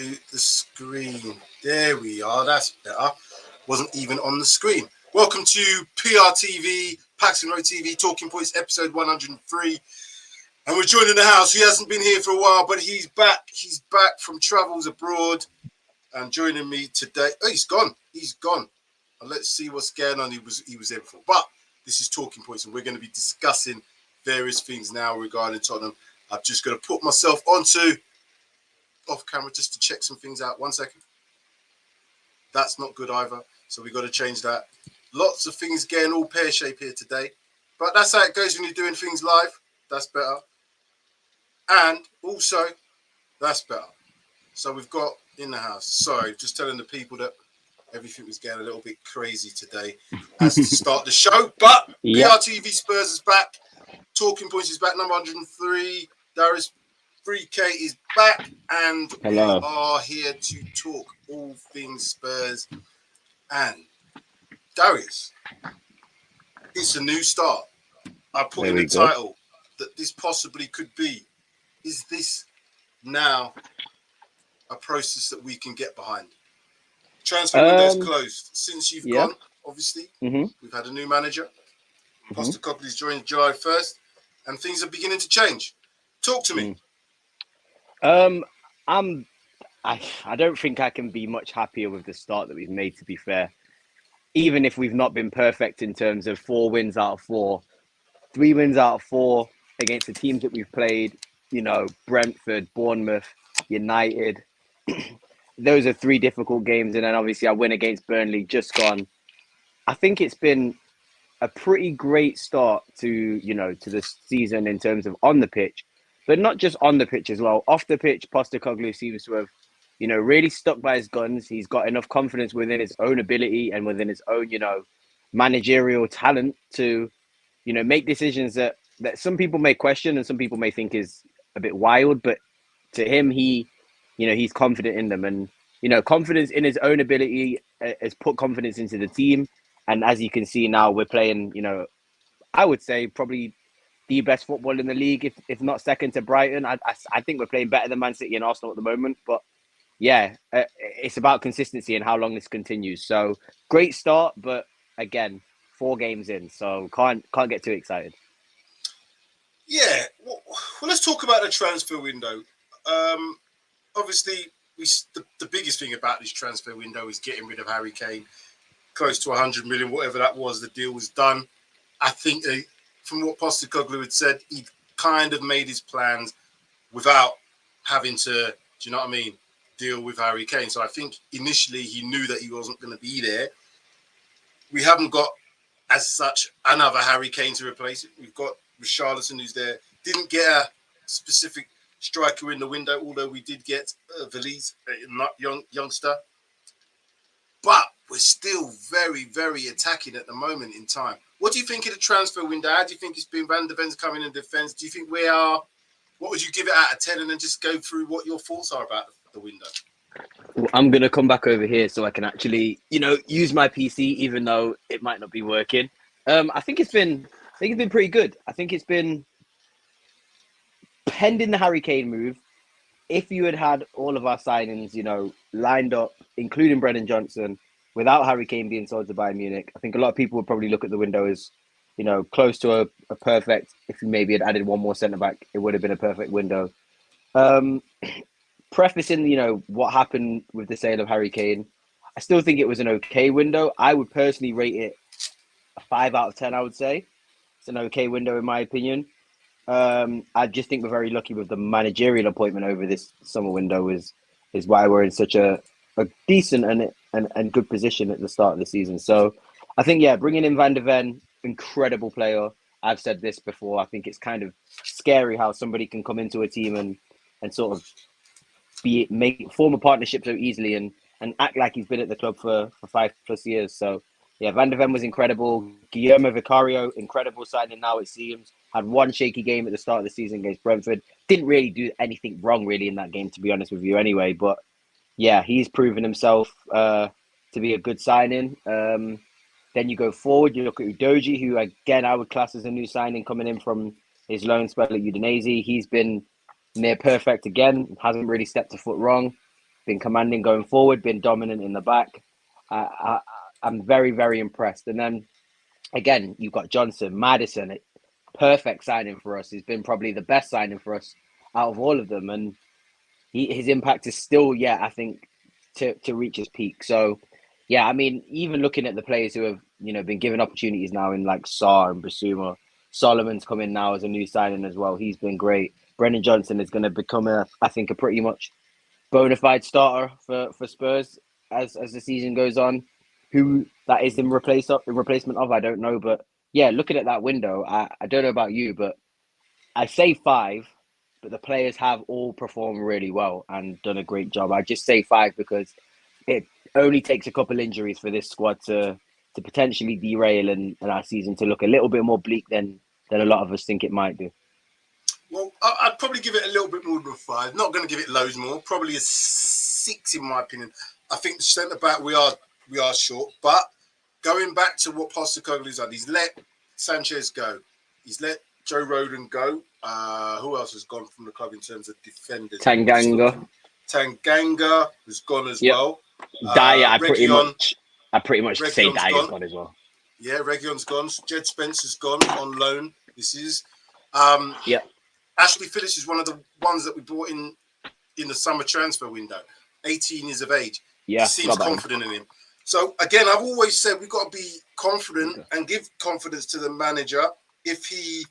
the screen. There we are. That's better. Wasn't even on the screen. Welcome to PRTv, Paxton Road TV, Talking Points, episode 103. And we're joining the house. He hasn't been here for a while, but he's back. He's back from travels abroad and joining me today. Oh, he's gone. He's gone. And let's see what's going on. He was in for. But this is Talking Points, and we're going to be discussing various things now regarding Tottenham. I've just got to put myself onto off camera just to check some things out. 1 second. That's not good either. So we've got to change that. Lots of things getting all pear-shaped here today. But that's how it goes when you're doing things live. That's better. And also, that's better. So we've got in the house. Sorry, just telling the people that everything was getting a little bit crazy today as to start the show. But PRTvSpurs is back. Talking Points is back, number 103. Darius 3K is back, and Hello. We are here to talk all things Spurs. And Darius, it's a new start. I put in the title that this possibly could be. Is this now a process that we can get behind? Transfer window's closed since you've gone. Obviously, we've had a new manager. Postecoglou's joined July 1st, and things are beginning to change. Talk to me. I don't think I can be much happier with the start that we've made, to be fair. Even if we've not been perfect in terms of 4 wins out of 4, 3 wins out of 4 against the teams that we've played, you know, Brentford, Bournemouth, United. Those are 3 difficult games. And then obviously a win against Burnley just gone. I think it's been a pretty great start to, you know, to the season in terms of on the pitch, but not just on the pitch as well. Off the pitch, Postecoglou seems to have, you know, really stuck by his guns. He's got enough confidence within his own ability and within his own, you know, managerial talent to, you know, make decisions that some people may question and some people may think is a bit wild. But to him, you know, he's confident in them. And, you know, confidence in his own ability has put confidence into the team. And as you can see now, we're playing, you know, I would say probably the best football in the league, if not second to Brighton. I think we're playing better than Man City and Arsenal at the moment. But yeah, it's about consistency and how long this continues. So great start, but again, 4 games in, so can't get too excited. Yeah, well, let's talk about the transfer window. Obviously, the biggest thing about this transfer window is getting rid of Harry Kane. Close to 100 million, whatever that was, the deal was done. I think from what Postecoglou had said, he kind of made his plans without having to, do you know what I mean, deal with Harry Kane. So I think initially he knew that he wasn't going to be there. We haven't got, as such, another Harry Kane to replace it. We've got Richarlison, who's there. Didn't get a specific striker in the window, although we did get Valise, a youngster. But we're still very, very attacking at the moment in time. What do you think of the transfer window? How do you think it's been? Van de Ven's coming in defence. Do you think we are? What would you give it out of 10? And then just go through what your thoughts are about the window. Well, I'm going to come back over here so I can actually, you know, use my PC, even though it might not be working. I think it's been pretty good. I think it's been pending the Harry Kane move. If you had all of our signings, you know, lined up, including Brennan Johnson, without Harry Kane being sold to Bayern Munich, I think a lot of people would probably look at the window as, you know, close to a perfect. If you maybe had added one more centre back, it would have been a perfect window. Prefacing, you know, what happened with the sale of Harry Kane, I still think it was an okay window. I would personally rate it a 5 out of 10. I would say it's an okay window in my opinion. I just think we're very lucky with the managerial appointment over this summer window is why we're in such a decent and good position at the start of the season. So I think, yeah, bringing in Van de Ven, incredible player. I've said this before. I think it's kind of scary how somebody can come into a team and sort of form a partnership so easily and act like he's been at the club for 5+ years. So yeah, Van de Ven was incredible. Guillermo Vicario, incredible signing now it seems. Had one shaky game at the start of the season against Brentford. Didn't really do anything wrong really in that game, to be honest with you anyway. But yeah, he's proven himself to be a good signing. Then you go forward, you look at Deji, who again I would class as a new signing coming in from his loan spell at Udinese. He's been near perfect again, hasn't really stepped a foot wrong. been commanding going forward, been dominant in the back. I'm very, very impressed. And then again, you've got Johnson, Maddison, perfect signing for us. He's been probably the best signing for us out of all of them, and his impact is still, I think, to reach his peak. So, yeah, I mean, even looking at the players who have been given opportunities now in like Sarr and Basuma, Solomon's come in now as a new signing as well. He's been great. Brennan Johnson is going to become I think a pretty much bona fide starter for Spurs as the season goes on. Who that is in replacement of, I don't know. But yeah, looking at that window, I don't know about you, but I say 5, but the players have all performed really well and done a great job. I just say 5 because it only takes a couple injuries for this squad to potentially derail and our season to look a little bit more bleak than a lot of us think it might do. Well, I'd probably give it a little bit more than a 5. Not going to give it loads more. Probably a 6 in my opinion. I think the centre back we are short, but going back to what Postecoglou's done, he's let Sanchez go. He's let Joe Rodon go. Who else has gone from the club in terms of defenders? Tanganga has gone as well. Dyer, I pretty much say Dyer's gone as well. Yeah, Reguilon's gone. Jed Spencer's gone on loan. This is Ashley Phillips is one of the ones that we brought in the summer transfer window. 18 years of age. Yeah, he seems confident in him. So again, I've always said we've got to be confident and give confidence to the manager if he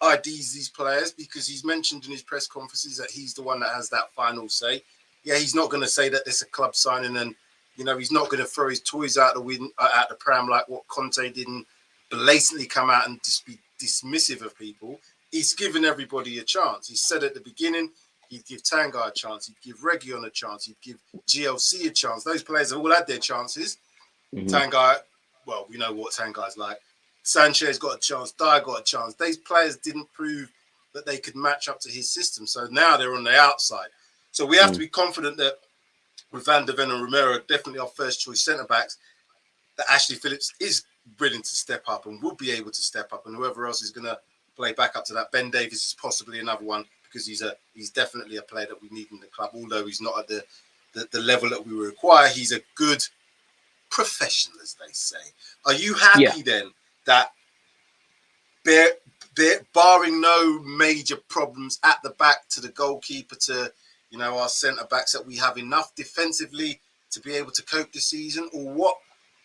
IDs these players, because he's mentioned in his press conferences that he's the one that has that final say. Yeah, he's not going to say that it's a club signing, and he's not going to throw his toys out the pram like what Conte did and blatantly come out and just be dismissive of people. He's given everybody a chance. He said at the beginning he'd give Tanguy a chance, he'd give Reguilon a chance, he'd give GLC a chance. Those players have all had their chances. Mm-hmm. Tanguy, well, we know what Tanguy's like. Sanchez got a chance, Dyer got a chance. These players didn't prove that they could match up to his system. So now they're on the outside. So we have to be confident that with Van der Ven and Romero, definitely our first choice centre-backs, that Ashley Phillips is willing to step up and will be able to step up. And whoever else is going to play back up to that. Ben Davies is possibly another one because he's definitely a player that we need in the club. Although he's not at the level that we require, he's a good professional, as they say. Are you happy then that barring no major problems at the back to the goalkeeper to our centre-backs, that we have enough defensively to be able to cope this season? Or what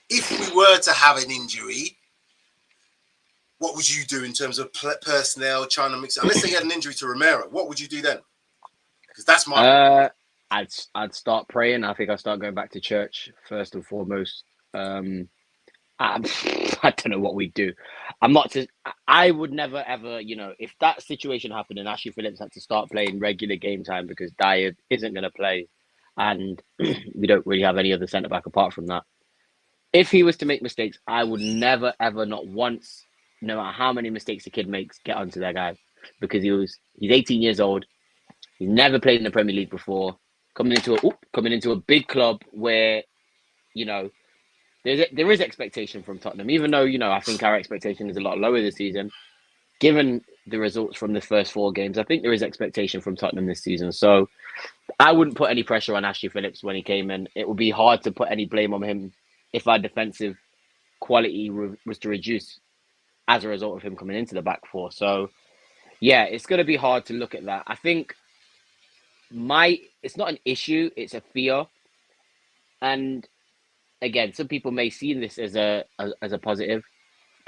if we were to have an injury? What would you do in terms of personnel, trying to mix it? Unless they had an injury to Romero, what would you do then? Because that's my... I'd start praying. I think I'd start going back to church first and foremost. I don't know what we'd do. I would never ever, if that situation happened and Ashley Phillips had to start playing regular game time because Dyer isn't going to play and we don't really have any other centre-back apart from that. If he was to make mistakes, I would never, ever, not once, no matter how many mistakes the kid makes, get onto that guy, because he's 18 years old. He's never played in the Premier League before, coming into a big club where, there is expectation from Tottenham, even though, I think our expectation is a lot lower this season. Given the results from the first 4 games, I think there is expectation from Tottenham this season. So I wouldn't put any pressure on Ashley Phillips when he came in. It would be hard to put any blame on him if our defensive quality was to reduce as a result of him coming into the back 4. So, yeah, it's going to be hard to look at that. I think it's not an issue, it's a fear. And again, some people may see this as a positive.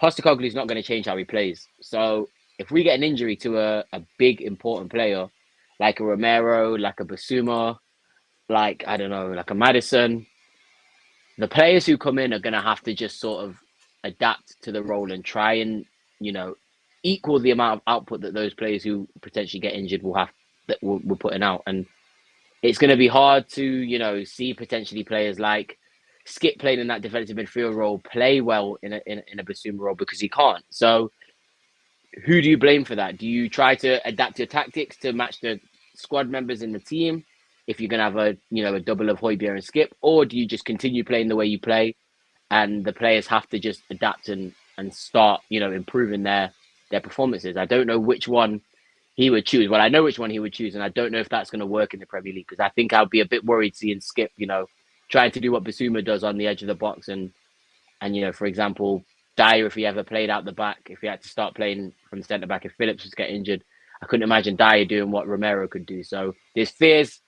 Postecoglou is not going to change how he plays. So if we get an injury to a big, important player, like a Romero, like a Basuma, like a Maddison, the players who come in are going to have to just sort of adapt to the role and try and, equal the amount of output that those players who potentially get injured will have, that we're putting out. And it's going to be hard to, see potentially players like Skip playing in that defensive midfield role play well in a Basuma role because he can't. So who do you blame for that? Do you try to adapt your tactics to match the squad members in the team if you're going to have a double of Højbjerg and Skip, or do you just continue playing the way you play and the players have to just adapt and start improving their performances? I don't know which one he would choose. Well, I know which one he would choose, and I don't know if that's going to work in the Premier League, because I think I'll be a bit worried seeing Skip, trying to do what Basuma does on the edge of the box, and for example, Dyer, if he ever played out the back, if he had to start playing from the centre back, if Phillips was to get injured, I couldn't imagine Dyer doing what Romero could do. So there's fears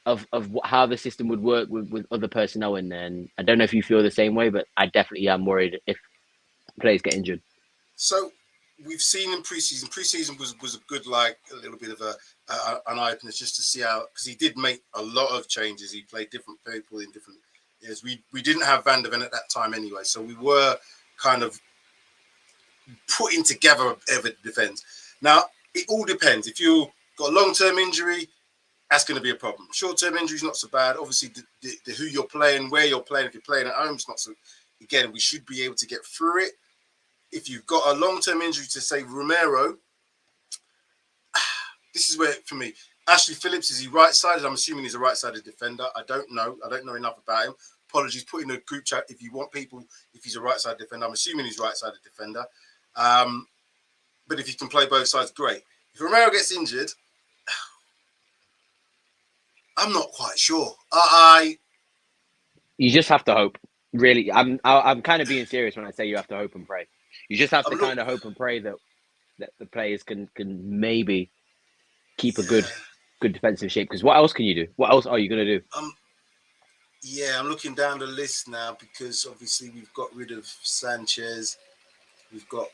of how the system would work with other personnel in there, and I don't know if you feel the same way, but I definitely am worried if players get injured. So we've seen in preseason. Preseason was a good, like a little bit of an eye opener just to see how, because he did make a lot of changes. He played different people in different years. We didn't have Van der Ven at that time anyway, so we were kind of putting together a defense. Now it all depends. If you've got a long-term injury, that's going to be a problem. Short-term injury is not so bad. Obviously, the who you're playing, where you're playing. If you're playing at home, it's not so. Again, we should be able to get through it. If you've got a long-term injury to say Romero, this is where, for me, Ashley Phillips, is he right-sided? I'm assuming he's a right-sided defender. I don't know. I don't know enough about him. Apologies, put in a group chat if you want people, if he's a right-sided defender. I'm assuming he's a right-sided defender. But if he can play both sides, great. If Romero gets injured, I'm not quite sure. You just have to hope. Really, I'm kind of being serious when I say you have to hope and pray. You just have to kind of hope and pray that the players can maybe keep a good defensive shape. Because what else can you do? What else are you going to do? I'm looking down the list now, because obviously we've got rid of Sanchez. We've got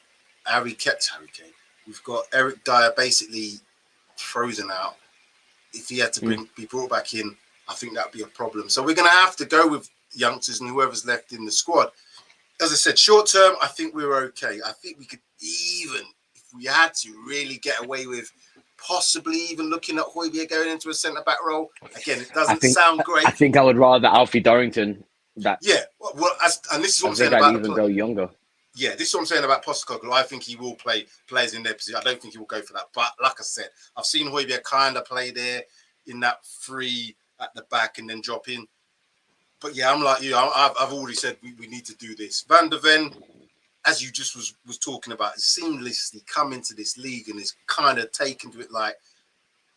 Harry Kane. We've got Eric Dyer basically frozen out. If he had to be brought back in, I think that'd be a problem. So we're going to have to go with youngsters and whoever's left in the squad. As I said, short term, I think we're okay. I think we could even, if we had to, really get away with possibly even looking at Højbjerg going into a centre-back role. Again, it doesn't sound great. I think I would rather Alfie Dorrington. And this is what I'm saying about even go younger. Yeah, this is what I'm saying about Postecoglou. I think he will play players in their position. I don't think he will go for that. But like I said, I've seen Højbjerg kind of play there in that free at the back and then drop in. But yeah, I'm like you. I've already said we need to do this. Van der Ven, as you just was talking about, seamlessly come into this league and is kind of taken to it like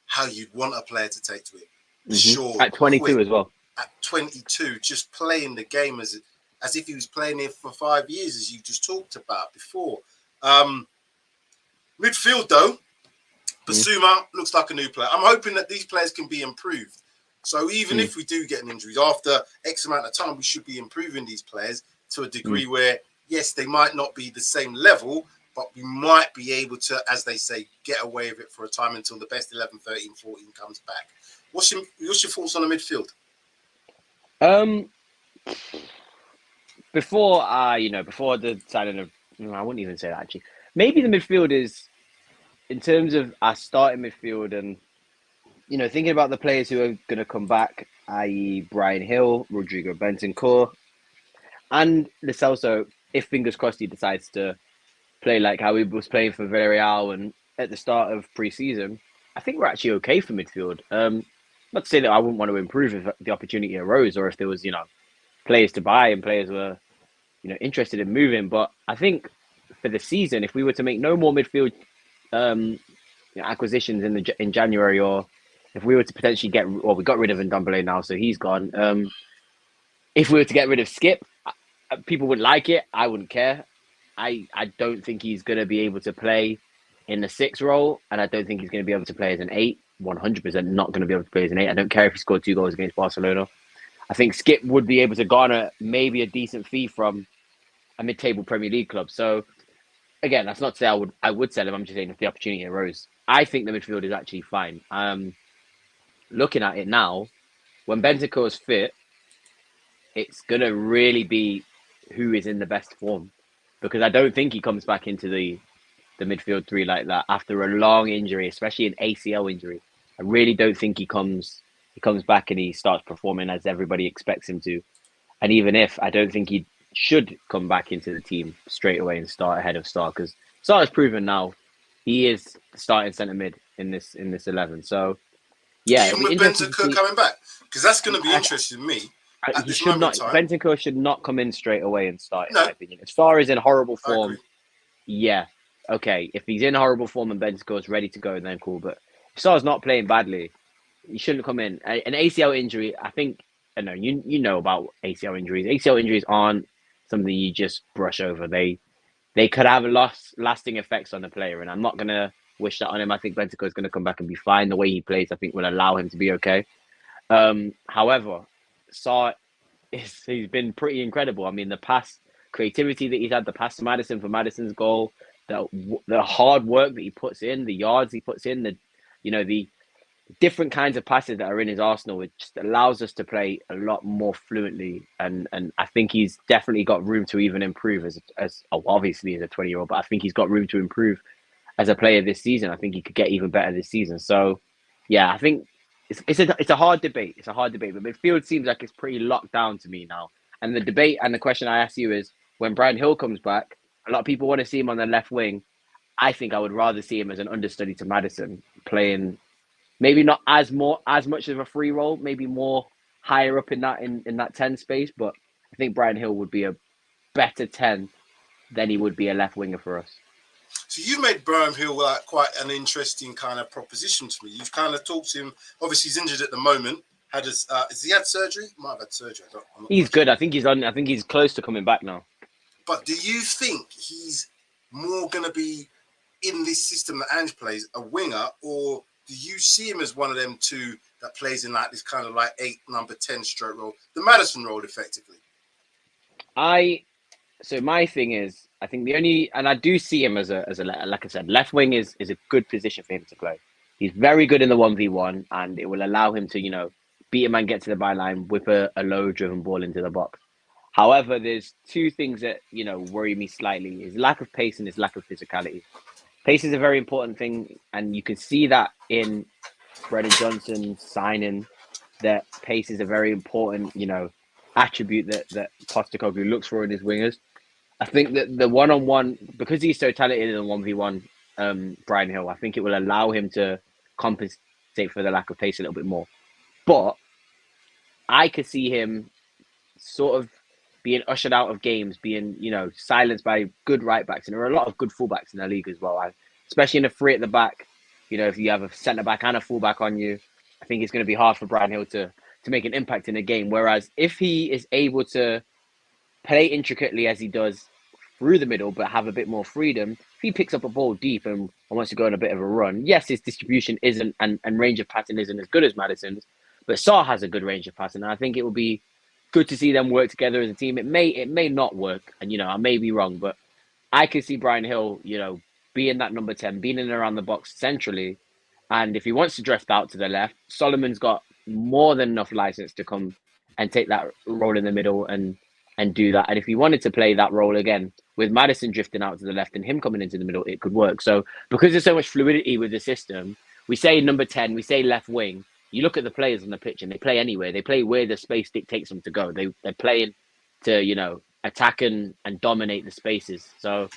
how you'd want a player to take to it. Sure, at 22 quick, as well. At 22, just playing the game as if he was playing it for 5 years, as you just talked about before. Midfield, though, Basuma looks like a new player. I'm hoping that these players can be improved. So even if we do get an injury, after X amount of time, we should be improving these players to a degree where, yes, they might not be the same level, but we might be able to, as they say, get away with it for a time until the best 11, 13, 14 comes back. What's your thoughts on the midfield? Before the signing of, I wouldn't even say that actually. Maybe the midfield is, in terms of our starting midfield and, thinking about the players who are going to come back, i.e. Brian Hill, Rodrigo Bentancur, and Lo Celso, if fingers crossed he decides to play like how he was playing for Villarreal and at the start of pre-season, I think we're actually okay for midfield. Not to say that I wouldn't want to improve if the opportunity arose or if there was, players to buy and players were, interested in moving. But I think for the season, if we were to make no more midfield acquisitions in January, or if we were to potentially we got rid of Ndombele now, so he's gone. If we were to get rid of Skip, people wouldn't like it. I wouldn't care. I don't think he's going to be able to play in the 6 role, and I don't think he's going to be able to play as an 8. 100% not going to be able to play as an 8. I don't care if he scored 2 goals against Barcelona. I think Skip would be able to garner maybe a decent fee from a mid-table Premier League club. So, again, that's not to say I would sell him. I'm just saying if the opportunity arose. I think the midfield is actually fine. Looking at it now, when Bentancur is fit, it's going to really be who is in the best form. Because I don't think he comes back into the midfield 3 like that after a long injury, especially an ACL injury. I really don't think he comes back and he starts performing as everybody expects him to. And even if, I don't think he should come back into the team straight away and start ahead of Starr, because Starr has proven now he is the starting centre mid in this 11. So yeah, even with Bentancur coming back, because that's going to be interesting to me. He should not. Bentancur should not come in straight away and start. In my opinion, as far as in horrible form, yeah. okay, if he's in horrible form and Bentancur's ready to go, then cool. But if Sar's not playing badly, he shouldn't come in. An ACL injury, I think, I know you know about ACL injuries. ACL injuries aren't something you just brush over. They could have lasting effects on the player, and I'm not gonna wish that on him. I think Bentancur is gonna come back and be fine. The way he plays, I think, will allow him to be okay. However, Sar he's been pretty incredible. I mean, the pass creativity that he's had, the pass to Maddison for Maddison's goal, the hard work that he puts in, the yards he puts in, the different kinds of passes that are in his arsenal, it just allows us to play a lot more fluently. And I think he's definitely got room to even improve obviously as a 20-year-old, but I think he's got room to improve as a player this season. I think he could get even better this season. So yeah, I think it's a hard debate. It's a hard debate, but midfield seems like it's pretty locked down to me now. And the debate and the question I ask you is, when Brian Hill comes back, a lot of people want to see him on the left wing. I think I would rather see him as an understudy to Maddison, playing maybe not as much of a free role, maybe more higher up in that 10 space. But I think Brian Hill would be a better 10 than he would be a left winger for us. So you made Brian Hill quite an interesting kind of proposition to me. You've kind of talked to him. Obviously, he's injured at the moment. Has he had surgery? Might have had surgery. He's good. I think he's close to coming back now. But do you think he's more going to be in this system that Ange plays, a winger, or do you see him as one of them two that plays in like this kind of like 8, number 10 stroke role, the Maddison role, effectively? So my thing is, I think and I do see him as a like I said, left wing is a good position for him to play. He's very good in the 1v1, and it will allow him to, beat a man, get to the byline, whip a low driven ball into the box. However, there's two things that, worry me slightly: his lack of pace and his lack of physicality. Pace is a very important thing, and you can see that in Brennan Johnson signing, that pace is a very important, attribute that Postecoglou looks for in his wingers. I think that the one-on-one, because he's so talented in the 1v1, Brian Hill, I think it will allow him to compensate for the lack of pace a little bit more. But I could see him sort of being ushered out of games, being, silenced by good right backs. And there are a lot of good fullbacks in the league as well. Especially in a three at the back, if you have a centre back and a fullback on you, I think it's going to be hard for Brian Hill to make an impact in a game. Whereas if he is able to play intricately as he does through the middle, but have a bit more freedom, if he picks up a ball deep and wants to go on a bit of a run, yes, his distribution isn't and range of passing isn't as good as Maddison's, but Sarr has a good range of passing, and I think it will be good to see them work together as a team. It may not work, and I may be wrong, but I can see Brian Hill, being that number 10, being in and around the box centrally, and if he wants to drift out to the left, Solomon's got more than enough license to come and take that role in the middle and do that. And if he wanted to play that role again, with Maddison drifting out to the left and him coming into the middle, it could work. So because there's so much fluidity with the system, we say number 10, we say left wing. You look at the players on the pitch and they play anywhere. They play where the space dictates them to go. They're playing to, attack and dominate the spaces. So,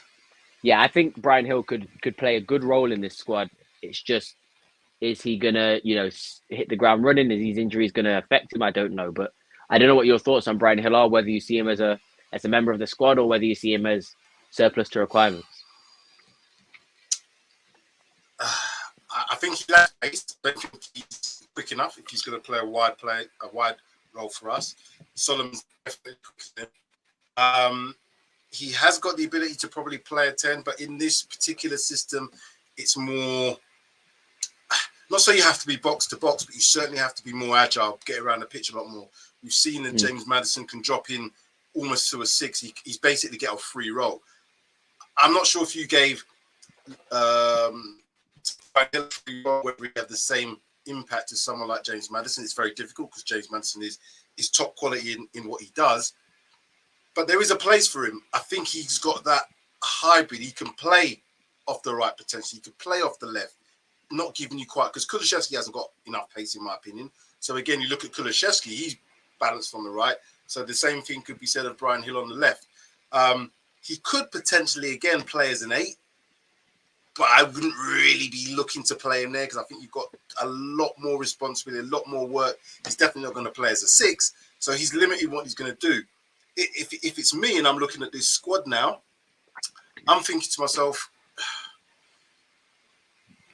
yeah, I think Brian Hill could play a good role in this squad. It's just, is he going to, hit the ground running? Is these injuries going to affect him? I don't know. But I don't know what your thoughts on Brian Hill are, whether you see him as a member of the squad or whether you see him as surplus to requirements. I think he lacks pace. I don't think he's quick enough if he's going to play a wide role for us. Solomon's definitely quicker than him. He has got the ability to probably play a 10, but in this particular system, it's more, not so you have to be box to box, but you certainly have to be more agile, get around the pitch a lot more. We've seen that James Maddison can drop in almost to a 6. He's basically get a free roll. I'm not sure if you gave a free roll whether he had the same impact as someone like James Maddison. It's very difficult because James Maddison is top quality in what he does. But there is a place for him. I think he's got that hybrid. He can play off the right potentially. He can play off the left, not giving you quite, because Kulusevski hasn't got enough pace in my opinion. So again, you look at Kulusevski, he's balanced on the right. So the same thing could be said of Brian Hill on the left. He could potentially, again, play as an 8, but I wouldn't really be looking to play him there because I think you've got a lot more responsibility, a lot more work. He's definitely not going to play as a 6, so he's limited what he's going to do. If it's me and I'm looking at this squad now, I'm thinking to myself,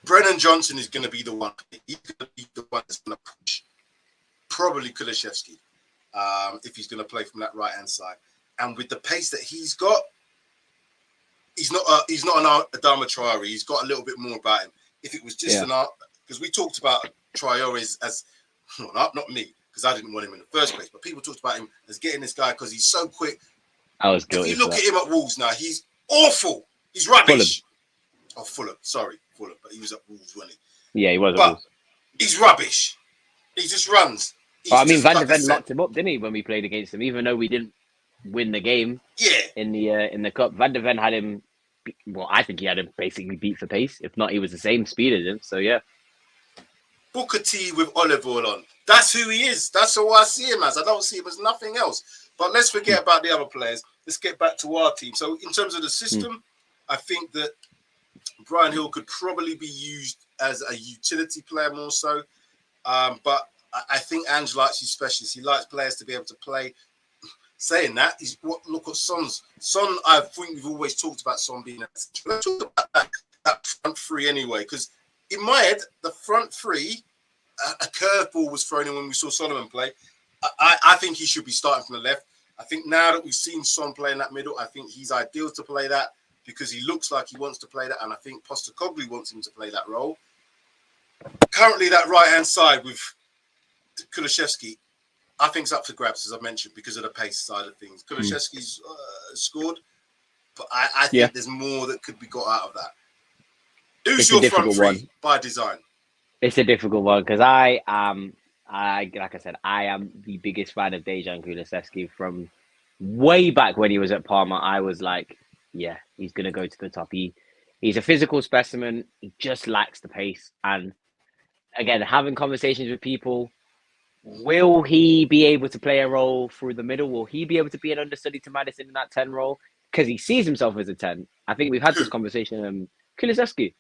Brennan Johnson is going to be the one. He's going to be the one that's going to push. Probably Kulusevski, if he's going to play from that right-hand side. And with the pace that he's got, he's not an Adama Traore. He's got a little bit more about him. If it was just an art, because we talked about Traore as well, not me, because I didn't want him in the first place, but people talked about him as getting this guy because he's so quick. I was guilty. If you look at him at Wolves now, he's awful. He's rubbish. Fulham. Sorry, Fulham, but he was at Wolves, wasn't he? Yeah, he was. But he's rubbish. He just runs. I mean, Van de Ven locked him up, didn't he, when we played against him? Even though we didn't win the game, in the cup, Van de Ven had him. Well, I think he had him basically beat for pace. If not, he was the same speed as him. So yeah. Booker T with olive oil on. That's who he is. That's who I see him as. I don't see him as nothing else. But let's forget about the other players. Let's get back to our team. So in terms of the system, I think that Brian Hill could probably be used as a utility player more so. But I think Ange likes his specialists. He likes players to be able to play. Saying that, look at Son's. Son, I think we've always talked about Son being a... Let's talk about that front three anyway, because in my head, the front three, a curveball was thrown in when we saw Solomon play. I think he should be starting from the left. I think now that we've seen Son play in that middle, I think he's ideal to play that because he looks like he wants to play that, and I think Postecoglou wants him to play that role. Currently, that right-hand side with Kulusevski, I think it's up for grabs, as I mentioned, because of the pace side of things. Kulusevski's scored, but I think there's more that could be got out of that. Who's your front three by design? It's a difficult one because like I said, I am the biggest fan of Dejan Kulusevski from way back when he was at Parma. I was like, yeah, he's going to go to the top. He's a physical specimen. He just lacks the pace. And again, having conversations with people, will he be able to play a role through the middle? Will he be able to be an understudy to Maddison in that 10 role? Because he sees himself as a 10. I think we've had this conversation. Kulusevski.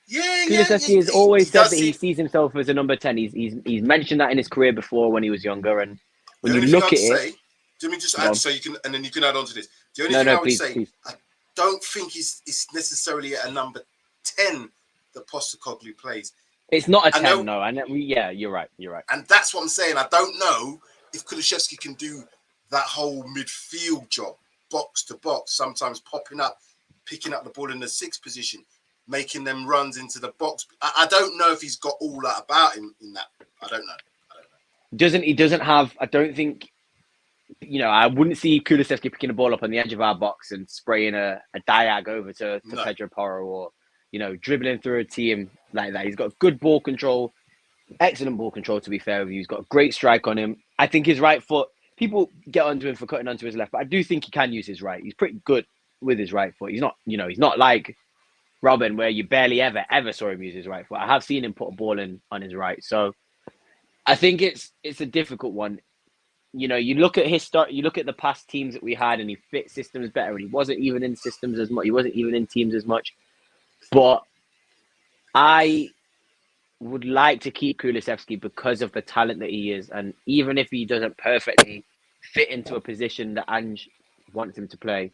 Kulusevski has always said that he sees himself as a number 10. He's mentioned that in his career before when he was younger. And when you look at it, let me just add so you can, and then you can add on to this. The only thing I would say, I don't think it's necessarily a number 10 that Postecoglou plays. It's not a 10, no. And yeah, you're right. And that's what I'm saying. I don't know if Kulusevski can do that whole midfield job, box to box, sometimes popping up, picking up the ball in the 6th position, making them runs into the box. I don't know if he's got all that about him in that. I don't know. He doesn't have, I don't think, I wouldn't see Kulusevski picking a ball up on the edge of our box and spraying a diag over to Pedro Porro or, dribbling through a team like that. He's got good ball control, excellent ball control, to be fair with you. He's got a great strike on him. I think his right foot, people get onto him for cutting onto his left, but I do think he can use his right. He's pretty good with his right foot. He's not, he's not like Robin, where you barely ever saw him use his right foot. I have seen him put a ball in on his right. So I think it's a difficult one. You look at you look at the past teams that we had, and he fit systems better, and he wasn't even in systems as much. He wasn't even in teams as much. But I would like to keep Kulusevski because of the talent that he is. And even if he doesn't perfectly fit into a position that Ange wants him to play,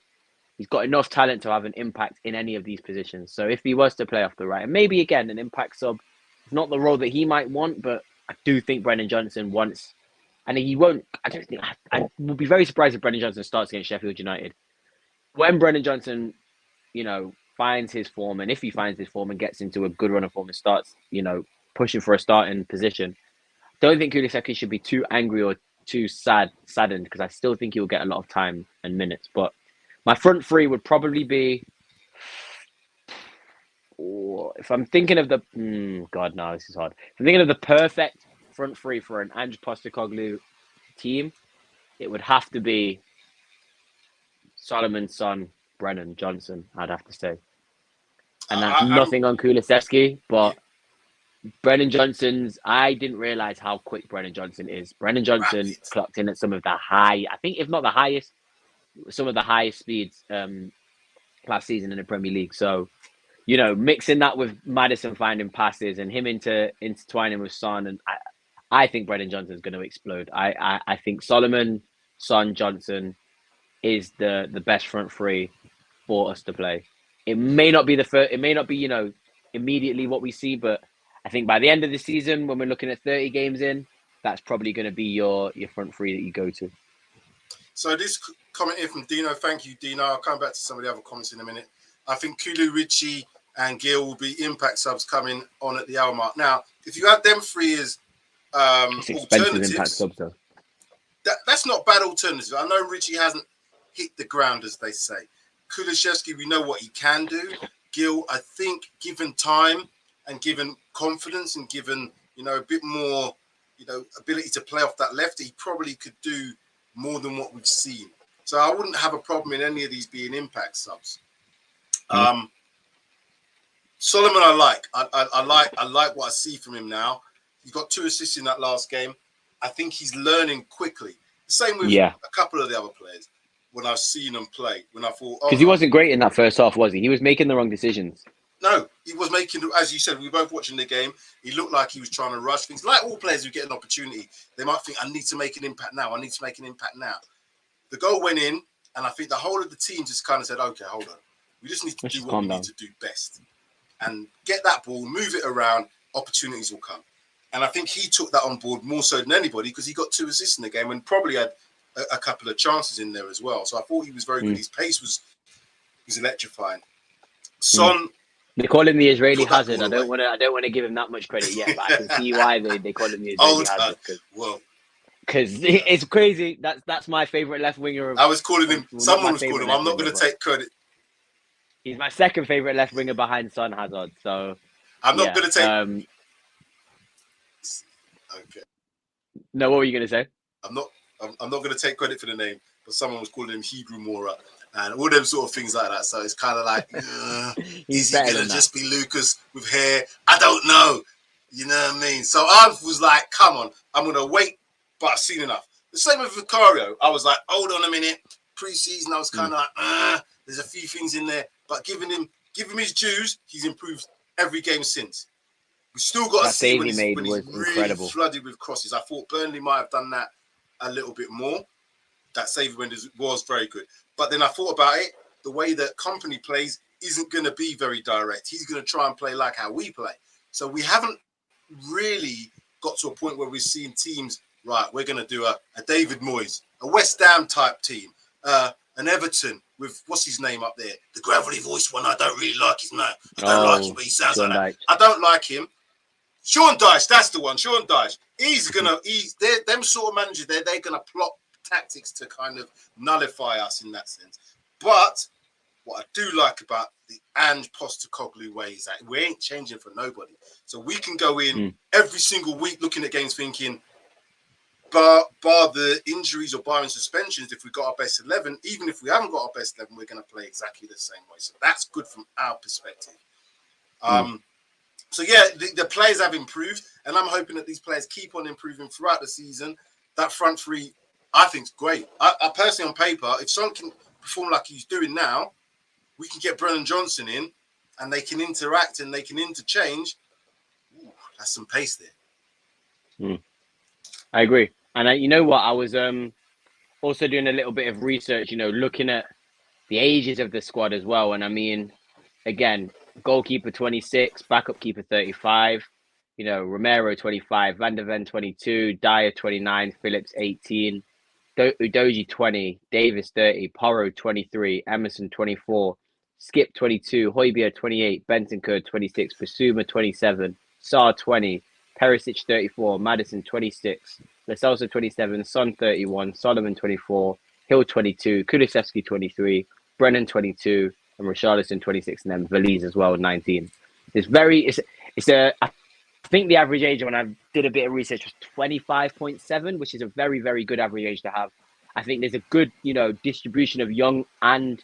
he's got enough talent to have an impact in any of these positions. So if he was to play off the right, and maybe again, an impact sub, it's not the role that he might want, but I do think Brennan Johnson wants, and he won't, I would be very surprised if Brennan Johnson starts against Sheffield United. When Brennan Johnson, finds his form, and if he finds his form and gets into a good run of form and starts, pushing for a starting position, don't think Kulusevski should be too angry or too saddened, because I still think he'll get a lot of time and minutes. But my front three would probably be, if I'm thinking of the, this is hard. If I'm thinking of the perfect front three for an Ange Postecoglou team, it would have to be Solomon, Son, Brennan, Johnson, I'd have to say. And that's nothing on Kulusevski, but Brennan Johnson's, I didn't realize how quick Brennan Johnson is. Brennan Johnson clocked in at some of the high, I think if not the highest, some of the highest speeds last season in the Premier League. So, mixing that with Maddison finding passes and him intertwining with Son, and I think Brennan Johnson's going to explode. I think Solomon, Son, Johnson is the best front three for us to play. It may not be the first. It may not be immediately what we see, but I think by the end of the season, when we're looking at 30 games in, that's probably going to be your front three that you go to. So this comment here from Dino. Thank you, Dino. I'll come back to some of the other comments in a minute. I think Kulu, Richie, and Gil will be impact subs coming on at the hour mark. Now, if you have them three as It's expensive impact alternatives, subs, though. That's not bad alternative. I know Richie hasn't hit the ground, as they say. Kulishevsky, we know what he can do. Gil, I think, given time and given confidence and given, a bit more, ability to play off that left, he probably could do more than what we've seen. So I wouldn't have a problem in any of these being impact subs. Solomon, I like what I see from him now. He's got 2 assists in that last game. I think he's learning quickly. The same with a couple of the other players. When I've seen them play, when I thought, because he wasn't great in that first half, was he? He was making the wrong decisions. No, he was making, as you said, we were both watching the game. He looked like he was trying to rush things. Like all players who get an opportunity, they might think, I need to make an impact now. I need to make an impact now. The goal went in, and I think the whole of the team just kind of said, okay, hold on. We just need to do what we need to do best. And get that ball, move it around, opportunities will come. And I think he took that on board more so than anybody because he got 2 assists in the game and probably had a couple of chances in there as well. So I thought he was very good. His pace was electrifying. Son, they call him the Israeli Hazard. I don't want to give him that much credit yet, but I can see why they call him the Israeli Hazard. Because it's crazy. That's my favorite left winger. I was calling him. Someone was calling him. I'm not going to take credit. He's my second favorite left winger behind Son Hazard. So I'm not going to take. Okay. No, what were you going to say? I'm not going to take credit for the name, but someone was calling him Hebrew Mora and all them sort of things like that. So it's kind of like, is he going to just be Lucas with hair? I don't know. You know what I mean? So I was like, come on, I'm going to wait, but I've seen enough. The same with Vicario. I was like, hold on a minute. Pre-season, I was kind of like, there's a few things in there, but give him his dues. He's improved every game since. We still got to see when he's really incredible. Flooded with crosses. I thought Burnley might have done that a little bit more. That save was very good. But then I thought about it. The way that Company plays isn't going to be very direct. He's going to try and play like how we play. So we haven't really got to a point where we're seeing teams, right, we're going to do a David Moyes, a West Ham type team, an Everton with, what's his name up there? The gravelly voiced one. I don't really like his name. I don't like him, but he sounds like that. I don't like him. Sean Dyche, that's the one. Sean Dyche. Them sort of managers, they're going to plot tactics to kind of nullify us in that sense. But what I do like about the Ange Postecoglou way is that we ain't changing for nobody. So we can go in every single week looking at games thinking, bar the injuries or barring suspensions, if we got our best 11, even if we haven't got our best 11, we're going to play exactly the same way. So that's good from our perspective. So, yeah, the players have improved, and I'm hoping that these players keep on improving throughout the season. That front three, I think, is great. I personally, on paper, if someone can perform like he's doing now, we can get Brennan Johnson in, and they can interact and they can interchange. Ooh, that's some pace there. I agree. And you know what? I was also doing a little bit of research, looking at the ages of the squad as well. And I mean, again, goalkeeper 26, backup keeper 35, Romero 25, Van der Ven 22, Dyer 29, Phillips 18, Udoji 20, Davis 30, Porro 23, Emerson 24, Skip 22, Højbjerg 28, Bentancur 26, Basuma 27, Sarr 20, Perisic 34, Madison 26, Lo Celso 27, Son 31, Solomon 24, Hill 22, Kulusevski 23, Brennan 22, and Richarlison 26, and then Valise as well 19. I think the average age when I did a bit of research was 25.7, which is a very, very good average age to have. I think there's a good, distribution of young and,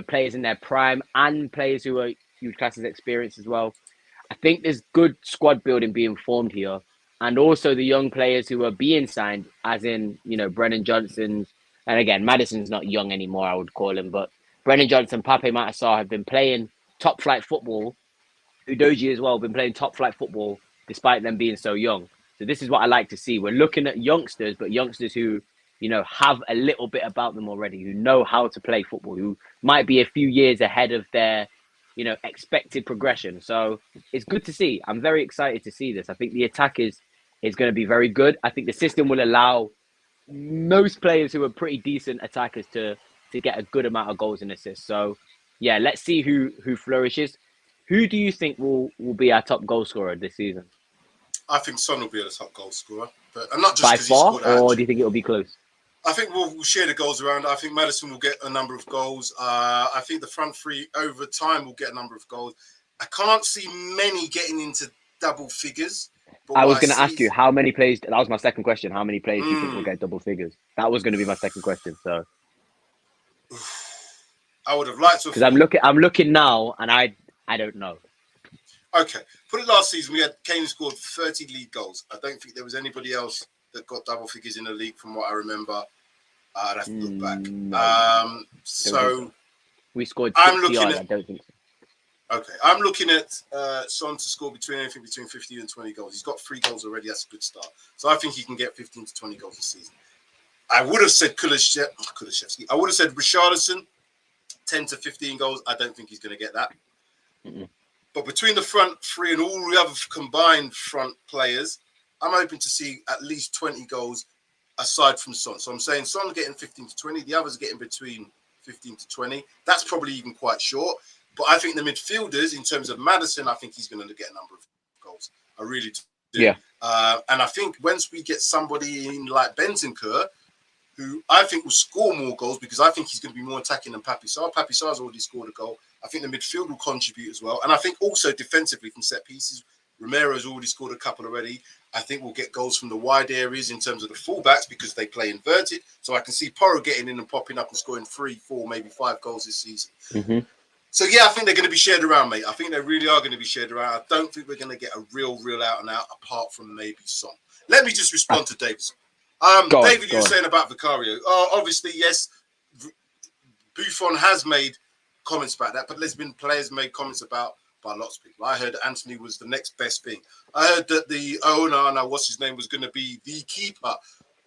players in their prime and players who are huge classes experience as well. I think there's good squad building being formed here. And also the young players who are being signed, as in, Brennan Johnson. And again, Madison's not young anymore, I would call him. But Brennan Johnson, Pape Matar have been playing top flight football. Udoji as well, been playing top flight football despite them being so young. So this is what I like to see. We're looking at youngsters, but youngsters who, have a little bit about them already, who know how to play football, who might be a few years ahead of their, expected progression. So it's good to see. I'm very excited to see this. I think the attack is going to be very good. I think the system will allow most players who are pretty decent attackers to get a good amount of goals and assists. So yeah, let's see who flourishes. Who do you think will be our top goal scorer this season? I think Son will be the top goal scorer, but not just By because he far, scored or do you think it'll be close? I think we'll share the goals around. I think Maddison will get a number of goals. I think the front three over time will get a number of goals. I can't see many getting into double figures. I was going to ask you how many players. That was my second question. How many players do you think will get double figures? That was going to be my second question. So I would have liked to, because I'm looking now, and I don't know. Okay, put it last season. We had Kane scored 30 league goals. I don't think there was anybody else that got double figures in the league, from what I remember. I'd have to look back. No, so we scored 60 I don't think so. Okay, I'm looking at Son to score anything between 15 and 20 goals. He's got 3 goals already. That's a good start. So I think he can get 15 to 20 goals this season. I would have said Kulusevski. I would have said Richarlison, 10 to 15 goals. I don't think he's going to get that. But between the front three and all the other combined front players, I'm hoping to see at least 20 goals aside from Son. So I'm saying Son getting 15 to 20. The others getting between 15 to 20. That's probably even quite short. But I think the midfielders, in terms of Maddison, I think he's going to get a number of goals. I really do. Yeah. And I think once we get somebody in like Bentancur, who I think will score more goals, because I think he's going to be more attacking than Papi Sarr. Papi Sarr's already scored a goal. I think the midfield will contribute as well. And I think also defensively from set pieces, Romero's already scored a couple already. I think we'll get goals from the wide areas in terms of the fullbacks, because they play inverted. So I can see Porro getting in and popping up and scoring 3, 4, maybe 5 goals this season. So yeah, I think they're going to be shared around, mate. I think they really are going to be shared around. I don't think we're going to get a real out and out, apart from maybe Son. Let me just respond to David. David, you were saying about Vicario. Obviously, yes, Buffon has made comments about that, but there's been players made comments about by lots of people. I heard Anthony was the next best thing. I heard that the owner, what's his name, was going to be the keeper.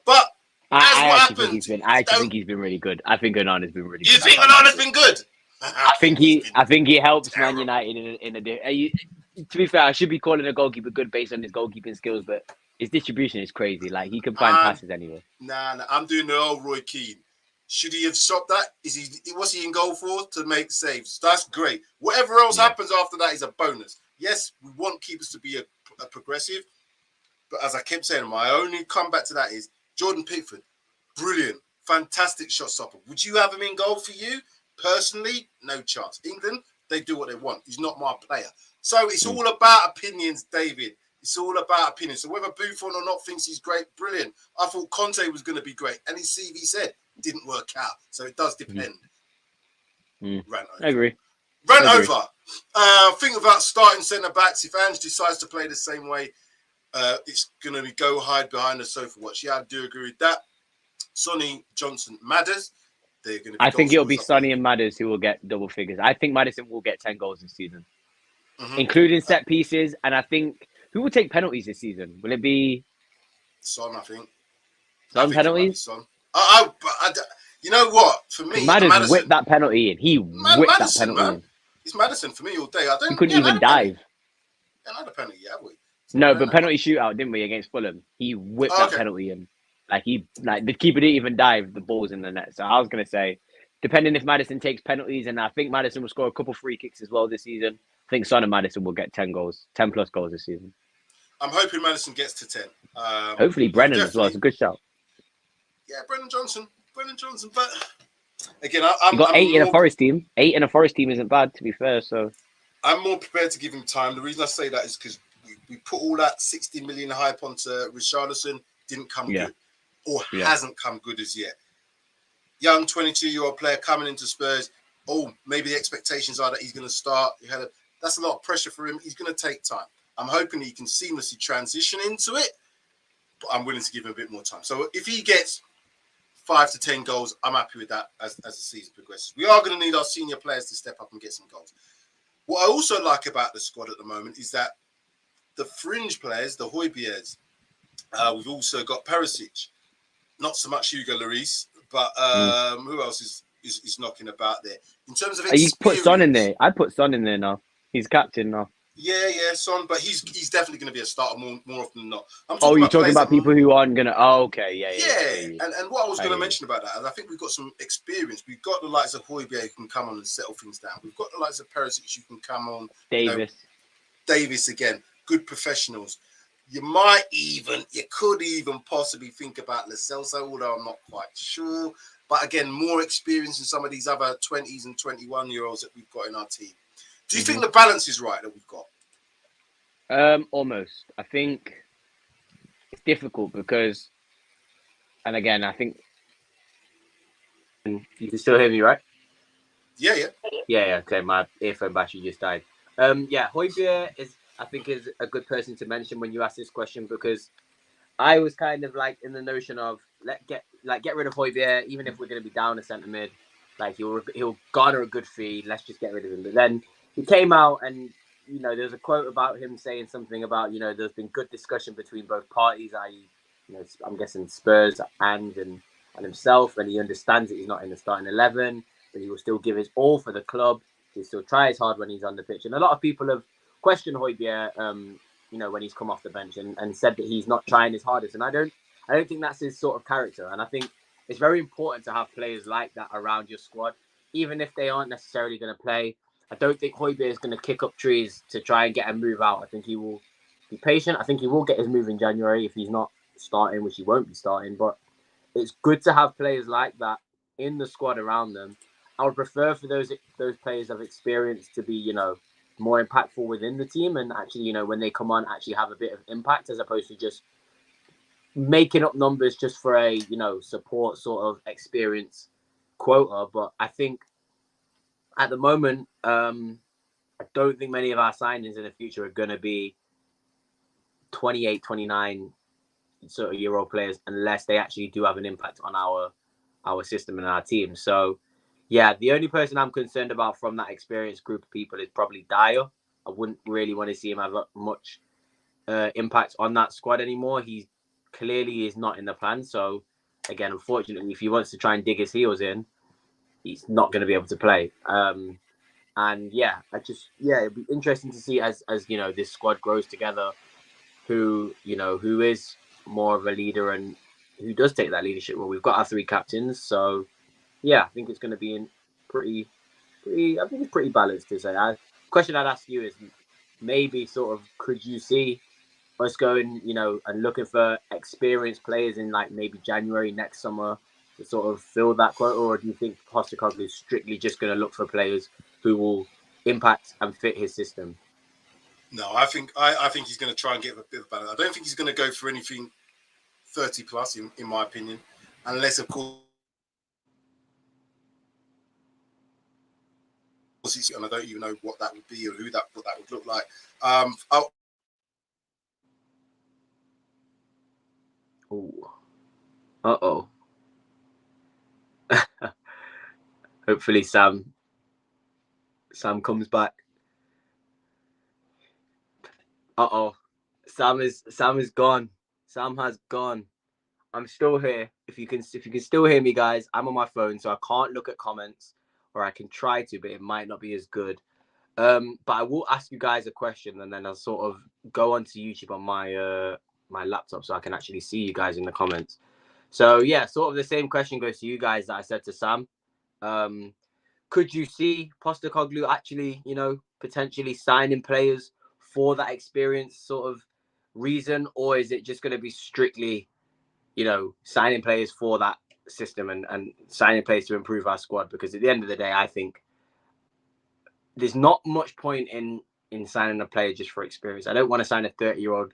But I think he's been really good. I think Onana's been really good. You think Onana's been good? I think he helps Man United in a to be fair, I should be calling a goalkeeper good based on his goalkeeping skills, but his distribution is crazy. Like, he can find passes anywhere. Nah, I'm doing the old Roy Keane. Should he have stopped that? What's he in goal for? To make saves. That's great. Whatever else happens after that is a bonus. Yes, we want keepers to be a progressive, but as I kept saying, my only comeback to that is Jordan Pickford. Brilliant. Fantastic shot stopper. Would you have him in goal for you? Personally, no chance. England, they do what they want. He's not my player. So it's all about opinions, David. It's all about opinions. So whether Buffon or not thinks he's great, brilliant. I thought Conte was going to be great, and his CV said didn't work out. So it does depend. I agree. Over. Think about starting centre backs. If Ange decides to play the same way, it's going to go hide behind the sofa watch. Yeah, I do agree with that. Sonny, Johnson, Madders. I think it'll be Sonny and Madders who will get double figures. I think Maddison will get 10 goals this season, including set pieces. And I think who will take penalties this season? Will it be Son? I think Son penalties. Son. You know what? For me, Maddison whipped that penalty in. He whipped that penalty in. It's Maddison for me all day. He couldn't even dive. Another penalty, have we? No, but penalty shootout, didn't we, against Fulham? He whipped that penalty in. The keeper didn't even dive. The ball's in the net. So I was gonna say, depending if Maddison takes penalties, and I think Maddison will score a couple free kicks as well this season. I think Son and Maddison will get 10 plus goals this season. I'm hoping Maddison gets to 10. Hopefully Brennan as well. It's a good shout. Yeah, Brennan Johnson. But again, you got 8 in a Forest team. 8 in a Forest team isn't bad, to be fair. So I'm more prepared to give him time. The reason I say that is because we put all that 60 million hype onto Richarlison. Didn't come good. Or hasn't come good as yet. Young 22-year-old player coming into Spurs. Oh, maybe the expectations are that he's going to start. That's a lot of pressure for him. He's going to take time. I'm hoping he can seamlessly transition into it, but I'm willing to give him a bit more time. So if he gets 5 to 10 goals, I'm happy with that as the season progresses. We are going to need our senior players to step up and get some goals. What I also like about the squad at the moment is that the fringe players, the Højbjergs, we've also got Perisic. Not so much Hugo Lloris, but who else is is knocking about there. In terms of You experience, put Son in there. I'd put Son in there now. He's captain now. Yeah, Son, but he's definitely going to be a starter more often than not. I'm Oh, you're talking players about people who aren't gonna. Oh, okay, yeah. And what I was going to mention about that, and I think we've got some experience. We've got the likes of Højbjerg who can come on and settle things down. We've got the likes of Perisic who can come on. Davis. Davis again, good professionals. You could even possibly think about Lo Celso, although I'm not quite sure. But again, more experience than some of these other 20s and 21-year-olds that we've got in our team. Do you think the balance is right that we've got? Almost. I think it's difficult because, and again, I think you can still hear me, right? Yeah. Okay, my earphone battery just died. Højbjerg is a good person to mention when you ask this question, because I was kind of like in the notion of get rid of Højbjerg, even if we're going to be down a centre mid. Like he'll garner a good fee. Let's just get rid of him. But then he came out and there's a quote about him saying something about there's been good discussion between both parties, i.e. I'm guessing Spurs and himself, and he understands that he's not in the starting 11, but he will still give his all for the club. He'll still try his hard when he's on the pitch. And a lot of people have questioned Højbjerg, when he's come off the bench and said that he's not trying his hardest. And I don't think that's his sort of character. And I think it's very important to have players like that around your squad, even if they aren't necessarily going to play. I don't think Højbjerg is going to kick up trees to try and get a move out. I think he will be patient. I think he will get his move in January if he's not starting, which he won't be starting. But it's good to have players like that in the squad around them. I would prefer for those players of experience to be, more impactful within the team, and actually, when they come on, actually have a bit of impact, as opposed to just making up numbers just for a, support sort of experience quota. But I think at the moment, I don't think many of our signings in the future are going to be 28, 29 sort of Euro players, unless they actually do have an impact on our system and our team. So, yeah, the only person I'm concerned about from that experienced group of people is probably Dyer. I wouldn't really want to see him have much impact on that squad anymore. He clearly is not in the plan. So, again, unfortunately, if he wants to try and dig his heels in, he's not going to be able to play. And yeah, it'd be interesting to see as this squad grows together, who is more of a leader and who does take that leadership role. We've got our 3 captains, so yeah, I think it's going to be pretty. I think it's pretty balanced to say. Question I'd ask you is maybe sort of, could you see us going, and looking for experienced players in like maybe January next summer to sort of fill that quota, or do you think Postecoglou is strictly just going to look for players who will impact and fit his system? No, I think he's going to try and get a bit of balance. I don't think he's going to go for anything 30 plus, in my opinion, unless of course. And I don't even know what that would be or what that would look like. Hopefully Sam comes back. Sam is gone. Sam has gone. I'm still here. If you can still hear me, guys, I'm on my phone, so I can't look at comments, or I can try to, but it might not be as good. But I will ask you guys a question, and then I'll sort of go onto YouTube on my laptop, so I can actually see you guys in the comments. So yeah, sort of the same question goes to you guys that I said to Sam. Could you see Postecoglou actually, potentially signing players for that experience sort of reason, or is it just going to be strictly, signing players for that system and signing players to improve our squad? Because at the end of the day, I think there's not much point in signing a player just for experience. I don't want to sign a 30-year-old,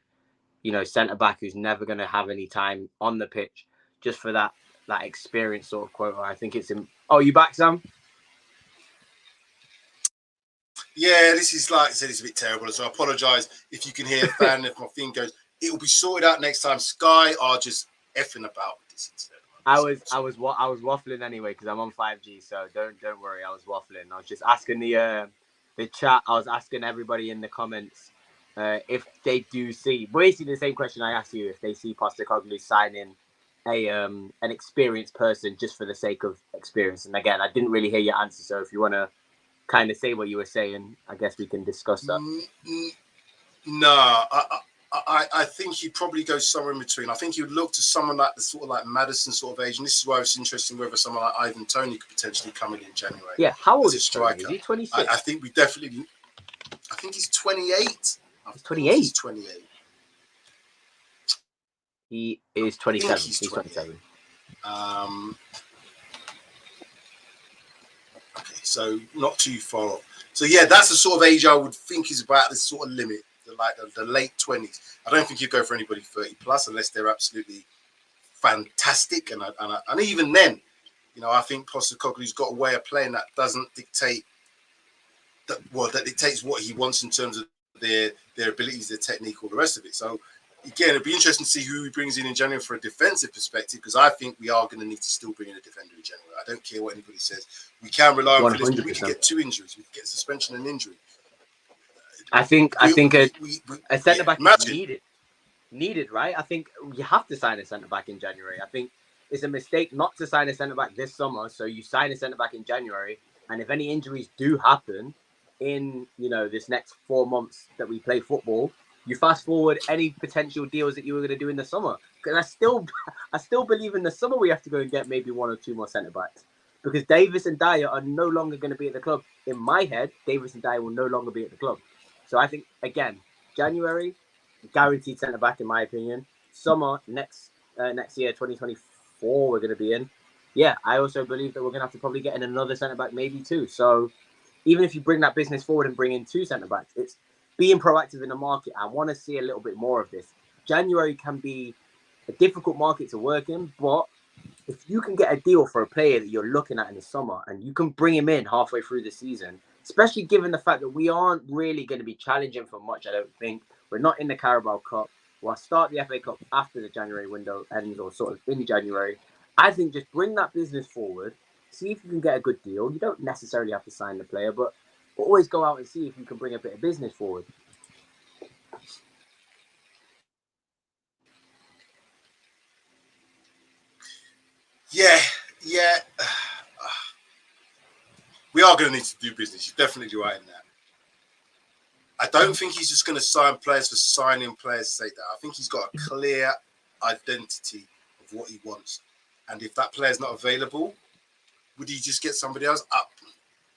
centre back who's never going to have any time on the pitch just for that experience sort of quota. I think it's Oh, you back, Sam? Yeah, this is, like I said, it's a bit terrible, so I apologise if you can hear a fan. If my thing goes, it will be sorted out next time. Sky are just effing about with this instead. I was waffling anyway because I'm on 5G, so don't worry. I was waffling. I was just asking the chat. I was asking everybody in the comments if they do see basically the same question I asked you, if they see Postecoglou signing an experienced person just for the sake of experience. And again, I didn't really hear your answer, so if you want to kind of say what you were saying, I guess we can discuss that. No, I think he'd probably go somewhere in between. I think he would look to someone like the sort of like Madison sort of age, and this is why it's interesting whether someone like Ivan Toney could potentially come in January. Yeah, how old as a is striker? Toney? Is he 26? I think we definitely. I think he's 28. He's 28. He's 28. He is 27. He's 27. Okay, so not too far off. So yeah, that's the sort of age I would think is about this sort of limit, the late 20s. I don't think you'd go for anybody 30 plus unless they're absolutely fantastic. And even then, you know, I think Postecoglou's got a way of playing that doesn't dictate that. Well, that dictates what he wants in terms of their abilities, their technique, all the rest of it. So again, it'd be interesting to see who he brings in January for a defensive perspective, because I think we are going to need to still bring in a defender in January. I don't care what anybody says. We can rely on Phillips. We can get 2 injuries. We can get suspension and injury. I think a centre back is needed, right? I think you have to sign a centre back in January. I think it's a mistake not to sign a centre back this summer. So you sign a centre back in January, and if any injuries do happen in, you know, this next 4 months that we play football, you fast forward any potential deals that you were going to do in the summer. Because I still believe in the summer we have to go and get maybe 1 or 2 more centre backs, because Davis and Dyer are no longer going to be at the club. In my head, Davis and Dyer will no longer be at the club. So I think, again, January, guaranteed centre back in my opinion. Summer next year, 2024, we're going to be in. Yeah, I also believe that we're going to have to probably get in another centre back, maybe 2. So even if you bring that business forward and bring in 2 centre backs, it's being proactive in the market. I want to see a little bit more of this. January can be a difficult market to work in, but if you can get a deal for a player that you're looking at in the summer and you can bring him in halfway through the season, especially given the fact that we aren't really going to be challenging for much, I don't think. We're not in the Carabao Cup. We'll start the FA Cup after the January window ends, or sort of in January. I think just bring that business forward, see if you can get a good deal. You don't necessarily have to sign the player, but always go out and see if you can bring a bit of business forward. Yeah. We are going to need to do business. You're definitely right in that. I don't think he's just going to sign players for signing players' sake. That I think he's got a clear identity of what he wants, and if that player's not available, would he just get somebody else up?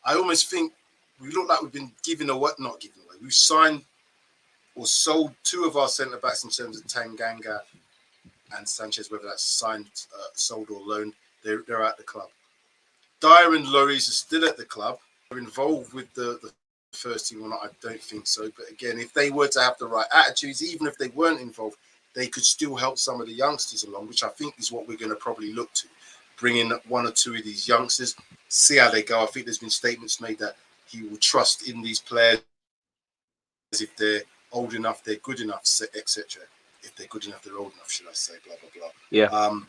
I almost think we look like we've been giving away, not giving away. We've signed or sold 2 of our centre backs in terms of Tanganga and Sanchez, whether that's signed, sold or loaned. They're at the club. Dyer and Lloris are still at the club. They're involved with the first team or not, I don't think so. But again, if they were to have the right attitudes, even if they weren't involved, they could still help some of the youngsters along, which I think is what we're going to probably look to. Bring in 1 or 2 of these youngsters, see how they go. I think there's been statements made that he will trust in these players if they're old enough, they're good enough, etc. If they're good enough, they're old enough, should I say, blah, blah, blah. Yeah.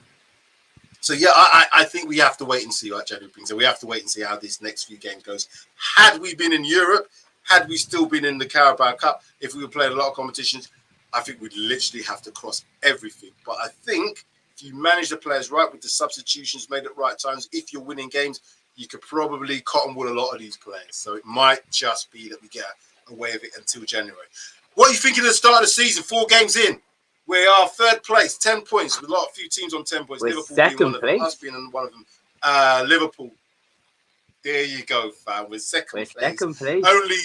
So, yeah, I think we have to wait and see what January brings. So we have to wait and see how this next few games goes. Had we been in Europe, had we still been in the Carabao Cup, if we were playing a lot of competitions, I think we'd literally have to cross everything. But I think if you manage the players right with the substitutions made at right times, if you're winning games, you could probably cotton wool a lot of these players. So it might just be that we get away with it until January. What are you thinking of the start of the season? 4 games in. We are 3rd place, 10 points, with a few teams on 10 points. We're Liverpool second being one of them, place. us being one of them. Liverpool. There you go, fam. We're second place. Only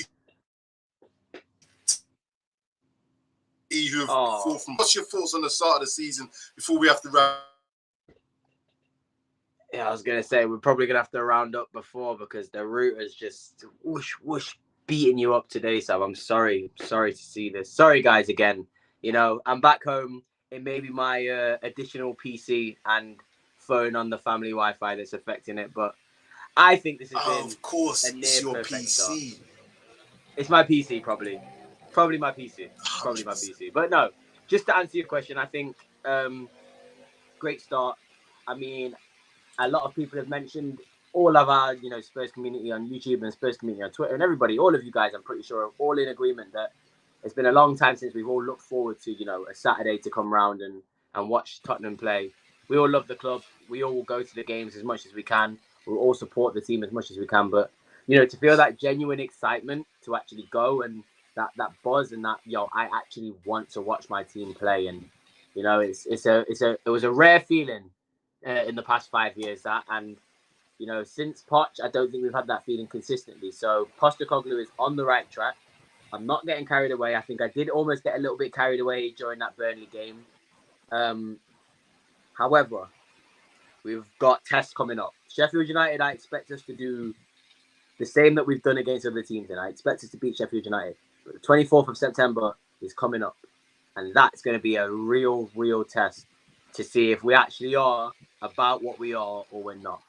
who have fought from. What's your thoughts on the start of the season before we have to round? Yeah, I was going to say, we're probably going to have to round up before, because the route is just whoosh, beating you up today, Sam. I'm sorry to see this. Sorry, guys, again. You know, I'm back home. It may be my additional PC and phone on the family Wi-Fi that's affecting it, but I think this has been of course, a near it's your perfect PC. Start. It's my PC, probably my PC. 100%. Probably my PC. But no, just to answer your question, I think great start. I mean, a lot of people have mentioned, all of our, you know, Spurs community on YouTube and Spurs community on Twitter, and everybody, all of you guys, I'm pretty sure, are all in agreement that it's been a long time since we've all looked forward to, you know, a Saturday to come round and watch Tottenham play. we all love the club. We all will go to the games as much as we can. We'll all support the team as much as we can. But to feel that genuine excitement to actually go and that buzz and that I actually want to watch my team play, and it was a rare feeling in the past 5 years and since Poch, I don't think we've had that feeling consistently. So Postecoglou is on the right track. I'm not getting carried away. I think I did almost get a little bit carried away during that Burnley game. However, we've got tests coming up. Sheffield United, I expect us to do the same that we've done against other teams, and I expect us to beat Sheffield United. But the 24th of September is coming up, and that's going to be a real test to see if we actually are about what we are or we're not.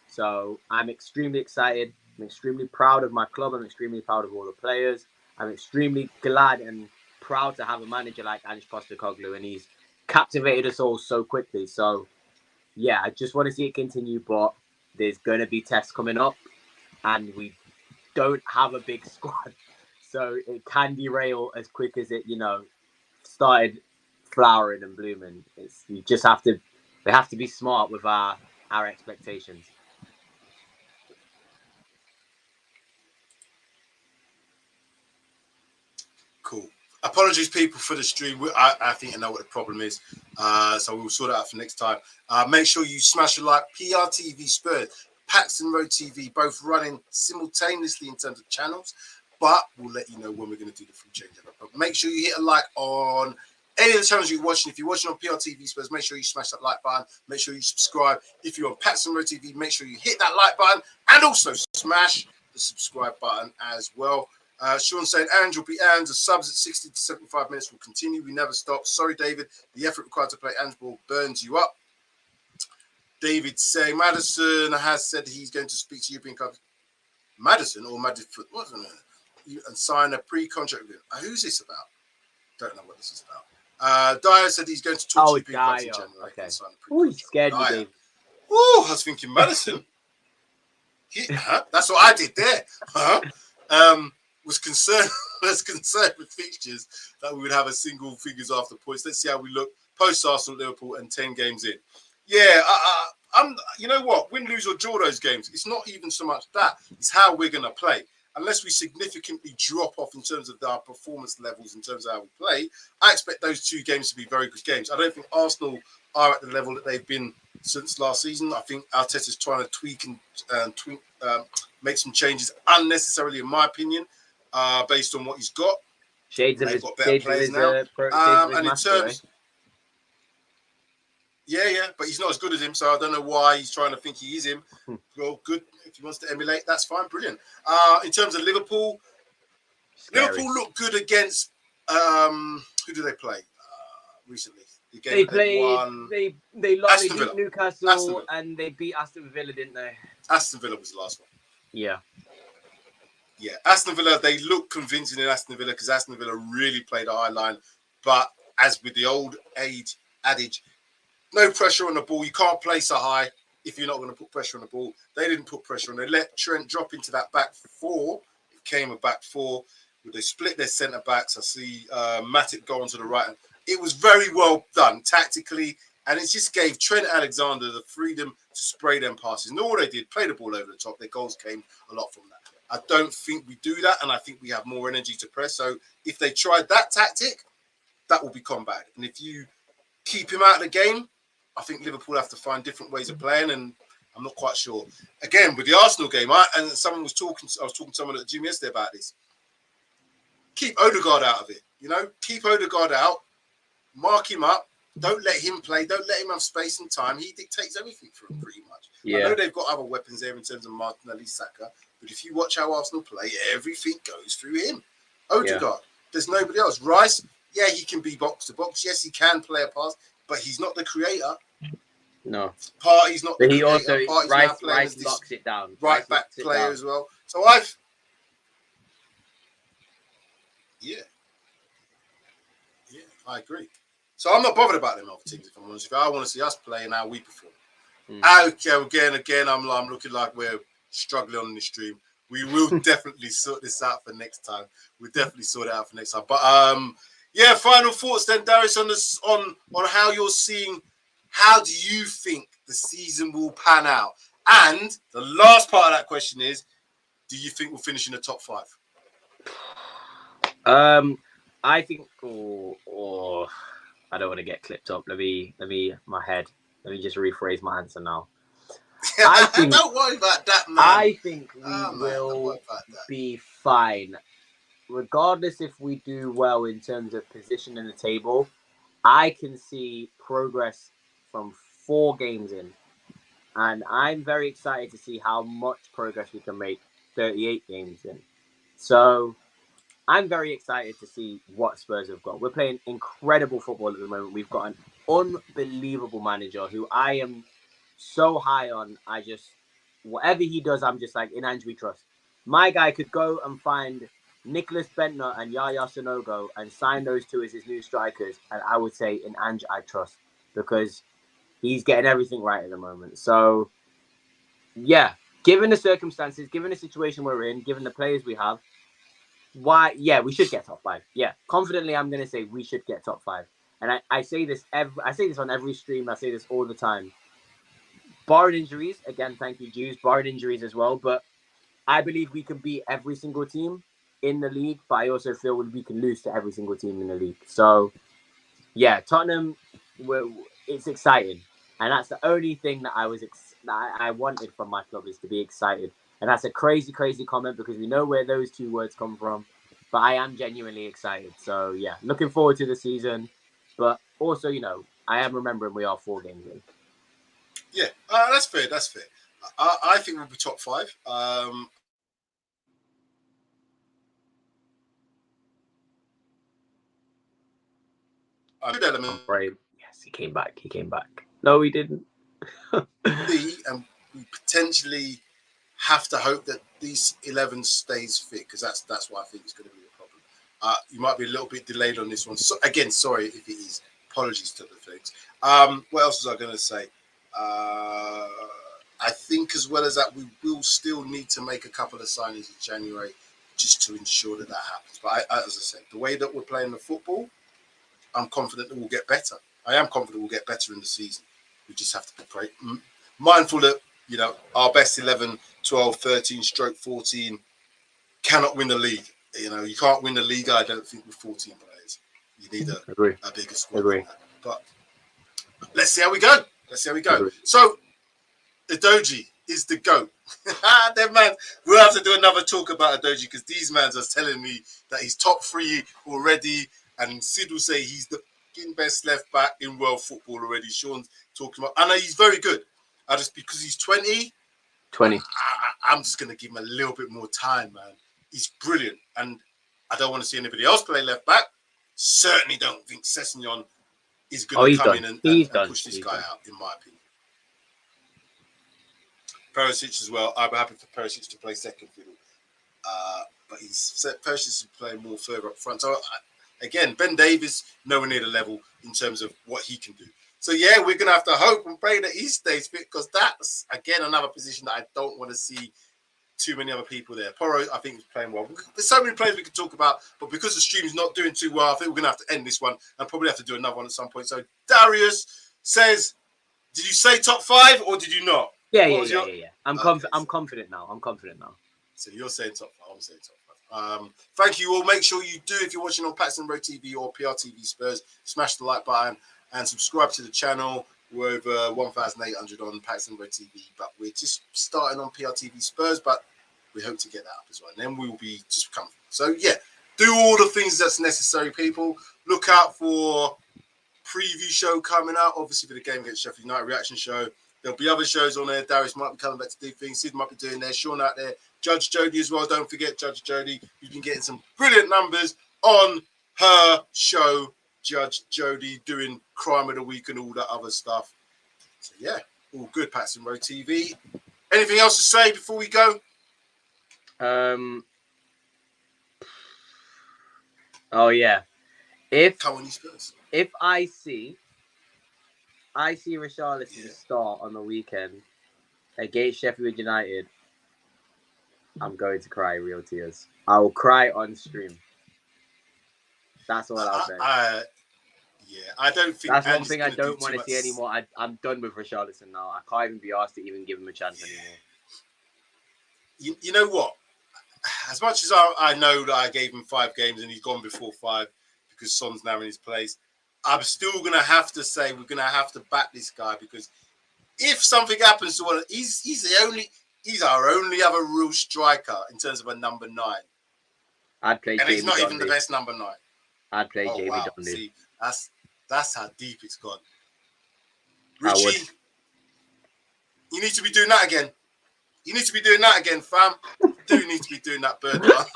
So I'm extremely excited. I'm extremely proud of my club. I'm extremely proud of all the players. I'm extremely glad and proud to have a manager like Ange Postecoglou, and he's captivated us all so quickly. So, yeah, I just want to see it continue, but there's going to be tests coming up, and we don't have a big squad. So it can derail as quick as it, started flowering and blooming. We have to be smart with our expectations. Cool. Apologies, people, for the stream. I think I know what the problem is, so we'll sort it out for next time. Make sure you smash a like. PRTvSpurs, Paxton Road TV, both running simultaneously in terms of channels, but we'll let you know when we're going to do the full changeover. But make sure you hit a like on any of the channels you're watching. If you're watching on PRTvSpurs, make sure you smash that like button. Make sure you subscribe. If you're on Paxton Road TV, make sure you hit that like button and also smash the subscribe button as well. Sean saying, Ange will be Ange. The subs at 60 to 75 minutes will continue. We never stop. Sorry, David. The effort required to play Ange ball burns you up. David saying, Madison has said he's going to speak to European clubs. Madison or Madison? Wasn't it? And sign a pre-contract with him. Who's this about? Don't know what this is about. Dyer said he's going to talk to European clubs in January. Okay. Oh, you scared me, David. Oh, I was thinking Madison. That's what I did there. Was concerned with fixtures that we would have a single figures after points. Let's see how we look post Arsenal, Liverpool, and 10 games in. Yeah, I'm. You know what? Win, lose, or draw those games. It's not even so much that. It's how we're going to play. Unless we significantly drop off in terms of our performance levels, in terms of how we play, I expect those two games to be very good games. I don't think Arsenal are at the level that they've been since last season. I think Arteta's trying to tweak and make some changes unnecessarily, in my opinion. Based on what he's got, they've got better players now. And in terms, yeah, but he's not as good as him, so I don't know why he's trying to think he is him. Well, good. If he wants to emulate, that's fine, brilliant. In terms of Liverpool, Liverpool looked good against who did they play recently? They beat Newcastle and they beat Aston Villa, didn't they? Aston Villa was the last one. Yeah. Yeah, Aston Villa, they look convincing in Aston Villa because Aston Villa really played a high line. But as with the old adage, no pressure on the ball. You can't play so high if you're not going to put pressure on the ball. They didn't put pressure on. They let Trent drop into that back four. It became a back four. They split their centre backs. I see Matip go onto the right. It was very well done tactically, and it just gave Trent Alexander the freedom to spray them passes. And all they did, play the ball over the top. Their goals came a lot from that. I don't think we do that, and I think we have more energy to press. So if they tried that tactic, that will be combated. And if you keep him out of the game, I think Liverpool have to find different ways of playing, and I'm not quite sure. Again, with the Arsenal game, I was talking to someone at the gym yesterday about this. Keep Odegaard out of it, Keep Odegaard out, mark him up, don't let him play, don't let him have space and time. He dictates everything for him pretty much. Yeah. I know they've got other weapons there in terms of Martinelli, Saka, but if you watch how Arsenal play, everything goes through him. Odegaard, there's nobody else. Rice, yeah, he can be box to box. Yes, he can play a pass, but he's not the creator. No. Partey's not the creator. Also, Rice locks it down. Right back player as well. So Yeah, I agree. So I'm not bothered about them other teams, if I'm honest with you. I want to see us play and how we perform. Okay, again, I'm looking like we're struggling on the stream. We will definitely sort this out for next time. We'll definitely sort it out for next time. But final thoughts then, Darius, on how you're seeing how do you think the season will pan out? And the last part of that question is, do you think we'll finish in the top 5? I think, I don't want to get clipped up. Let me just rephrase my answer now. I think, don't worry about that, man. I think we will be fine. Regardless if we do well in terms of position in the table, I can see progress from 4 games in. And I'm very excited to see how much progress we can make 38 games in. So I'm very excited to see what Spurs have got. We're playing incredible football at the moment. We've got an unbelievable manager who I am so high on. Whatever he does, I'm just like, in Ange we trust. My guy could go and find Nicholas Bentner and Yaya Sanogo and sign those 2 as his new strikers. And I would say in Ange I trust, because he's getting everything right at the moment. So, yeah, given the circumstances, given the situation we're in, given the players we have, we should get top 5. Yeah, confidently, I'm going to say we should get top 5. And I say this on every stream. I say this all the time. Barring injuries, again, thank you, Jews. Barring injuries as well, but I believe we can beat every single team in the league. But I also feel we can lose to every single team in the league. So, yeah, Tottenham, it's exciting. And that's the only thing that I wanted from my club, is to be excited. And that's a crazy, crazy comment, because we know where those 2 words come from. But I am genuinely excited. So, yeah, looking forward to the season. But also, I am remembering we are 4 games in. Yeah, that's fair. That's fair. I think we'll be top 5. Good element. Right. Yes, he came back. No, he didn't. And we potentially have to hope that these 11 stays fit, because that's what I think is going to be a problem. You might be a little bit delayed on this one. So, again, sorry if it is. Apologies to the things. What else was I going to say? I think as well as that, we will still need to make a couple of signings in January just to ensure that happens. But as I said, the way that we're playing the football, I'm confident that we'll get better. I am confident we'll get better in the season. We just have to be mindful that, our best 11, 12, 13, stroke 14 cannot win the league. You can't win the league, I don't think, with 14 players. You need a bigger squad than that. But let's see how we go. So, the Doji is the GOAT. Man, we'll have to do another talk about a Doji, because these mans are telling me that he's top 3 already. And Sid will say he's the best left back in world football already. Sean's talking about, I know he's very good. Just because he's 20, I'm just going to give him a little bit more time, man. He's brilliant, and I don't want to see anybody else play left back. Certainly don't think Sessegnon is going to come in and push this guy out, in my opinion. Perisic as well. I'm happy for Perisic to play second fiddle, but Perisic is playing more further up front. So again, Ben Davies nowhere near the level in terms of what he can do. So, yeah, we're going to have to hope and pray that he stays fit, because that's, again, another position that I don't want to see too many other people there. Porro, I think, is playing well. There's so many players we could talk about, but because the stream is not doing too well, I think we're going to have to end this one and probably have to do another one at some point. So, Darius says, did you say top 5 or did you not? Yeah. I'm confident now. So, you're saying top 5. I'm saying top 5. Thank you all. Make sure you do, if you're watching on Paxton Road TV or PRTvSpurs, smash the like button and subscribe to the channel. We're over 1,800 on Paxton Road TV, but we're just starting on PRTvSpurs, but we hope to get that up as well. And then we will be just comfortable. So, yeah, do all the things that's necessary, people. Look out for preview show coming out, obviously, for the game against Sheffield United, reaction show. There'll be other shows on there. Darius might be coming back to do things. Sid might be doing there. Sean out there. Judge Jodi as well. Don't forget Judge Jodi. You've been getting some brilliant numbers on her show, Judge Jodi, doing Crime of the Week and all that other stuff. So, yeah, all good, Paxton Road TV. Anything else to say before we go? Oh, yeah. Come on, you Spurs. If I see Richarlison start on the weekend against Sheffield United, I'm going to cry real tears. I will cry on stream. That's all I'll say. Yeah, I don't think That's one Ange's thing I gonna do don't too want to much. see anymore. I'm done with Richarlison now. I can't even be asked to even give him a chance anymore. You know what? As much as I know that I gave him 5 games and he's gone before 5 because Son's now in his place, I'm still going to have to say we're going to have to back this guy, because if something happens to one, he's our only other real striker in terms of a number 9. I'd play And he's Jamie not Dundee. even the best number 9. I'd play Oh, Jamie wow. Dundee. See, that's how deep it's gone. I would. Richie, you need to be doing that again. You need to be doing that again, fam. You do need to be doing that bird dance.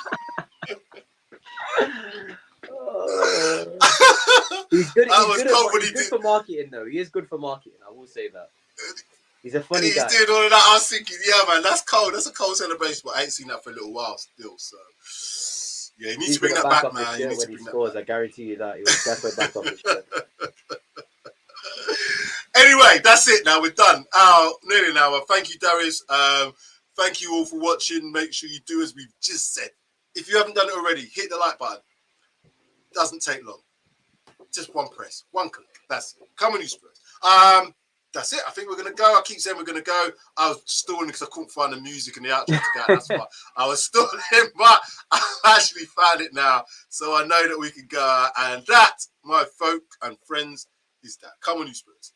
He's good. That He's was cold when he's he good did. for marketing, though. He is good for marketing. I will say that. He's a funny He's guy. doing all of that. I was thinking, yeah, man, that's cold. That's a cold celebration, but I ain't seen that for a little while still. So, yeah, you need He's to bring gonna that back back, off man. his You shirt need when to he bring that scores. back. I guarantee you that he will definitely back off his shirt. Anyway, that's it. Now we're done. Nearly an hour. Thank you, Darius. Thank you all for watching. Make sure you do as we've just said. If you haven't done it already, hit the like button. Doesn't take long. Just one press, one click. That's it. Come on, you Spurs. That's it. I think we're gonna go. I keep saying we're gonna go. I was stalling because I couldn't find the music and the outro to go. That's why I was stalling, but I actually found it now, so I know that we can go. And that, my folk and friends, is that. Come on, you Spurs.